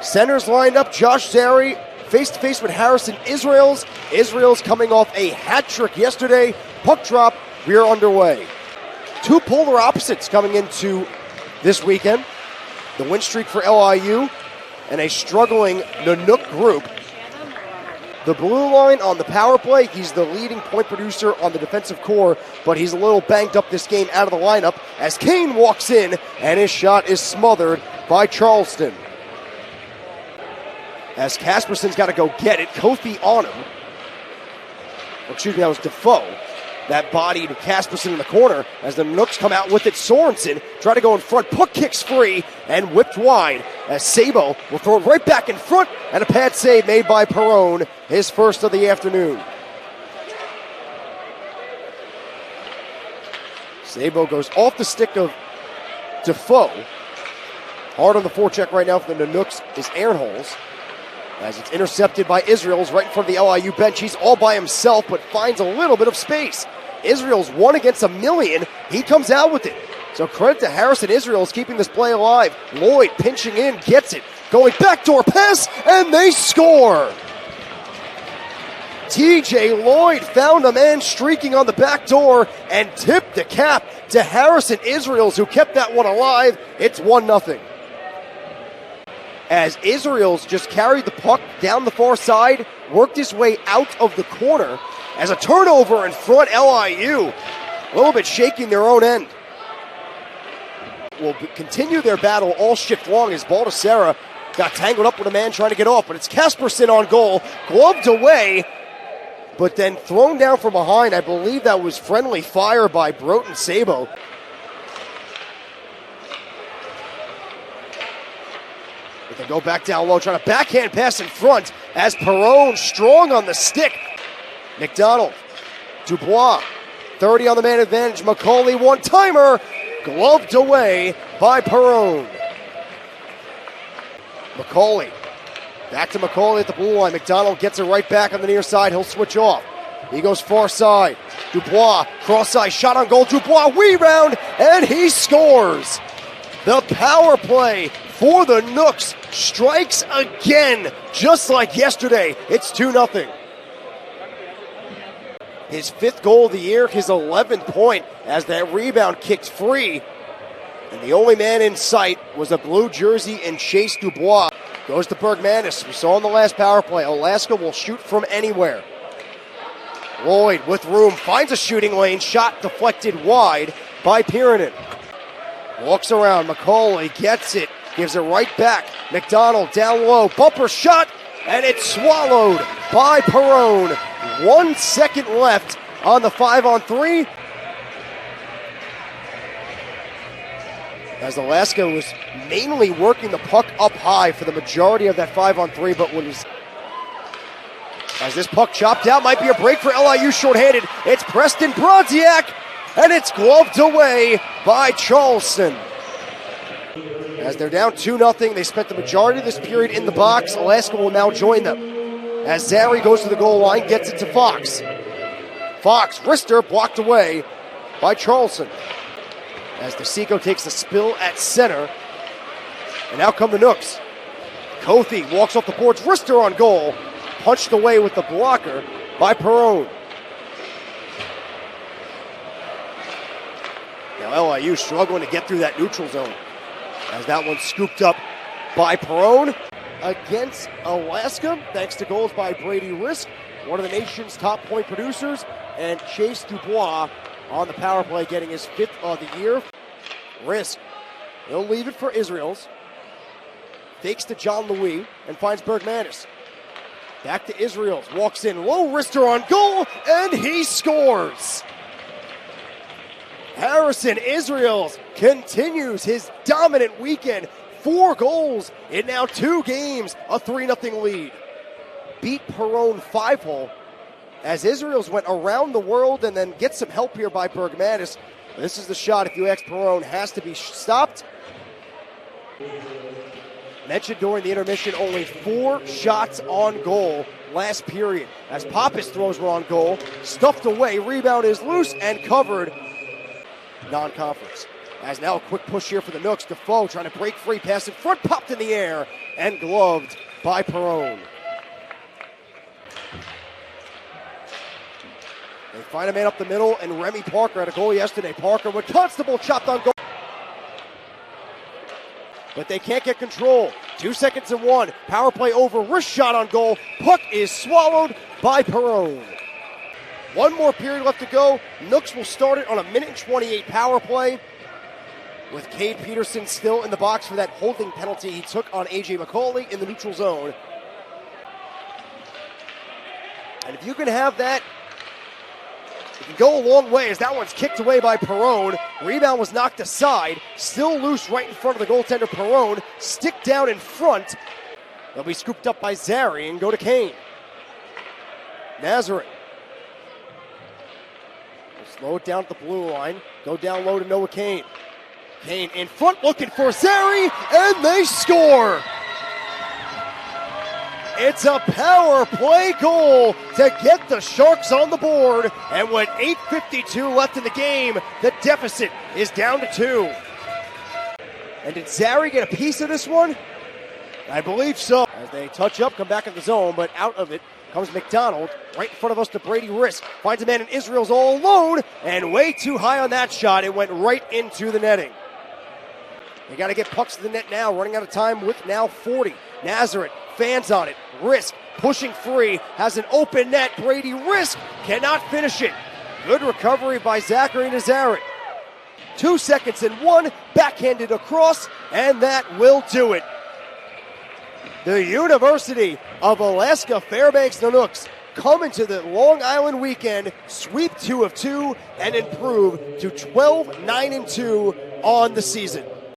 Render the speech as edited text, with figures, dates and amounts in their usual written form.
Centers lined up. Josh Zary face-to-face with Harrison Israels. Israels coming off a hat trick yesterday. Puck drop. We are underway. Two polar opposites coming into this weekend. The win streak for LIU and a struggling Nanook group. The blue line on the power play, he's the leading point producer on the defensive core, but he's a little banged up this game out of the lineup as Kane walks in and his shot is smothered by Charleston. As Casperson's got to go get it, Kofi on him. Excuse me, that was Defoe. That bodied Casperson in the corner as the Nooks come out with it. Sorensen try to go in front. Puck kicks free and whipped wide as Sabo will throw it right back in front, and a pad save made by Perrone, his first of the afternoon. Sabo goes off the stick of Defoe. Hard on the forecheck right now for the Nanooks is Aaronholes. As it's intercepted by Israels right in front of the LIU bench. He's all by himself, but finds a little bit of space. Israels 1 against a million. He comes out with it. So credit to Harrison Israels keeping this play alive. Lloyd pinching in, gets it. Going backdoor pass, and they score. TJ Lloyd found a man streaking on the back door and tipped the cap to Harrison Israels, who kept that one alive. It's 1-0. As Israels just carried the puck down the far side, worked his way out of the corner as a turnover in front. LIU a little bit shaking their own end. Will continue their battle all shift long as Baldessera got tangled up with a man trying to get off, but it's Casperson on goal, gloved away, but then thrown down from behind. I believe that was friendly fire by Broughton Sabo. They go back down low, trying to backhand pass in front as Perrone strong on the stick. McDonald, Dubois, 30 on the man advantage. Macaulay one-timer, gloved away by Perrone. Macaulay, back to Macaulay at the blue line. McDonald gets it right back on the near side. He'll switch off. He goes far side. Dubois, cross side, shot on goal. Dubois, rebound, and he scores. The power play for the Nooks strikes again, just like yesterday. It's 2-0. His 5th goal of the year, his 11th point, as that rebound kicked free. And the only man in sight was a blue jersey and Chase Dubois. Goes to Bergmanis. We saw in the last power play, Alaska will shoot from anywhere. Lloyd with room, finds a shooting lane, shot deflected wide by Pyronen. Walks around, Macaulay gets it, gives it right back. McDonald down low, bumper shot, and it's swallowed by Perrone. 1 second left on the 5-on-3. As Alaska was mainly working the puck up high for the majority of that 5-on-3, but as this puck chopped out, might be a break for LIU shorthanded. It's Preston Brodziak, and it's gloved away by Charleston. As they're down 2-0, they spent the majority of this period in the box. Alaska will now join them. As Zary goes to the goal line, gets it to Fox. Fox, wrister, blocked away by Charleston. As DeSico takes the spill at center. And now come the Nooks. Kofi walks off the boards, wrister on goal. Punched away with the blocker by Perrone. Now LIU struggling to get through that neutral zone. As that one's scooped up by Perrone against Alaska, thanks to goals by Brady Risk, one of the nation's top point producers, and Chase Dubois on the power play, getting his 5th of the year. Risk, he'll leave it for Israels. Fakes to John Louis and finds Bergmanis. Back to Israels, walks in, low wrister on goal, and he scores. Harrison Israels continues his dominant weekend. 4 goals in now 2 games, a 3-0 lead. Beat Perrone 5-hole as Israels went around the world and then gets some help here by Bergmanis. This is the shot, if you ask Perrone, has to be stopped. Mentioned during the intermission, only 4 shots on goal last period. As Pappas throws were on goal, stuffed away, rebound is loose and covered. Non-conference. As now a quick push here for the Nooks. Defoe trying to break free, pass in front, popped in the air, and gloved by Perrone. They find a man up the middle, and Remy Parker had a goal yesterday. Parker with Constable chopped on goal. But they can't get control. 2 seconds and one. Power play over. Wrist shot on goal. Puck is swallowed by Perrone. One more period left to go. Nooks will start it on a 1:28 power play, with Cade Peterson still in the box for that holding penalty he took on A.J. McCauley in the neutral zone. And if you can have that, it can go a long way, as that one's kicked away by Perrone. Rebound was knocked aside. Still loose right in front of the goaltender, Perrone. Stick down in front. They'll be scooped up by Zary and go to Kane. Nazareth. We'll slow it down at the blue line. Go down low to Noah Kane. Kane in front looking for Zary, and they score! It's a power play goal to get the Sharks on the board. And with 8:52 left in the game, the deficit is down to 2. And did Zary get a piece of this one? I believe so. As they touch up, come back in the zone, but out of it comes McDonald. Right in front of us to Brady Risk. Finds a man in Israel's all alone, and way too high on that shot. It went right into the netting. They got to get pucks to the net now, running out of time with now 40. Nazareth fans on it. Risk pushing free, has an open net. Brady Risk cannot finish it. Good recovery by Zachary Nazareth. 2 seconds and one, backhanded across, and that will do it. The University of Alaska Fairbanks Nanooks come into the Long Island weekend, sweep 2 of 2, and improve to 12-9-2 on the season.